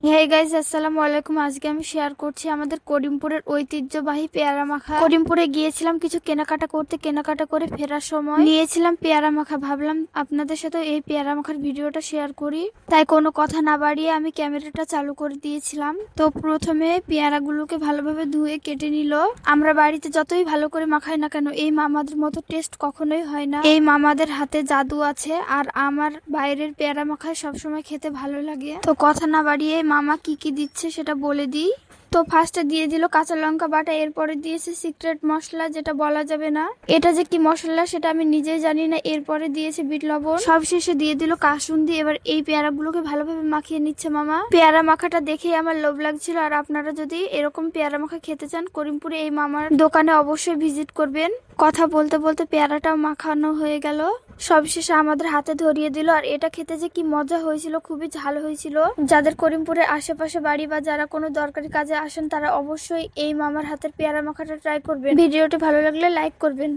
Hey guys, আসসালামু আলাইকুম। আজকে আমি শেয়ার করছি আমাদের করিমপুরের ঐতিহ্যবাহী পেয়ারা মাখা। করিমপুরে গিয়েছিলাম কিছু কেনাকাটা করতে, কেনাকাটা করে ফেরার সময় নিয়েছিলাম পেয়ারা মাখা। ভাবলাম আপনাদের সাথে এই পেয়ারা মাখার ভিডিওটা শেয়ার করি, তাই কোনো কথা না বাড়িয়ে আমি ক্যামেরাটা চালু করে দিয়েছিলাম। তো প্রথমে পেয়ারাগুলোকে ভালোভাবে ধুয়ে কেটে নিল। আমরা বাড়িতে যতই ভালো করে মাখাই না কেন, এই মামাদের মতো টেস্ট কখনোই হয় না। এই মামাদের হাতে জাদু আছে, আর আমার বাইরের পেয়ারা মাখায় সবসময় খেতে ভালো লাগে। তো কথা না বাড়িয়ে মামা কি কি দিচ্ছে সেটা বলে দিই। তো ফার্স্টে দিয়ে দিল কাঁচা লঙ্কা বাটা, এরপরে দিয়েছে সিক্রেট মশলা, যেটা বলা যাবে না। এটা যে কি মশলা সেটা আমি নিজেই জানি না। এরপরে দিয়েছে বিট লবণ, সবশেষে দিয়ে দিল কাসুন্দি। এবার এই পেয়ারাগুলোকে ভালোভাবে মাখিয়ে নিচ্ছে মামা। পেয়ারা মাখাটা দেখেই আমার লোভ লাগছিল। আর আপনারা যদি এরকম পেয়ারা মাখা খেতে চান, করিমপুরে এই মামার দোকানে অবশ্যই ভিজিট করবেন। কথা বলতে বলতে পেয়ারাটাও মাখানো হয়ে গেল, সবশেষে আমাদের হাতে ধরিয়ে দিল। আর এটা খেতে যে কি মজা হয়েছিল, খুবই ঝাল হয়েছিল। যাদের করিমপুরের আশেপাশে বাড়ি বা যারা কোনো দরকারি কাজে আসেন, তারা অবশ্যই এই মামার হাতের পেয়ারা মাখাটা ট্রাই করবেন। ভিডিওটি ভালো লাগলে লাইক করবেন।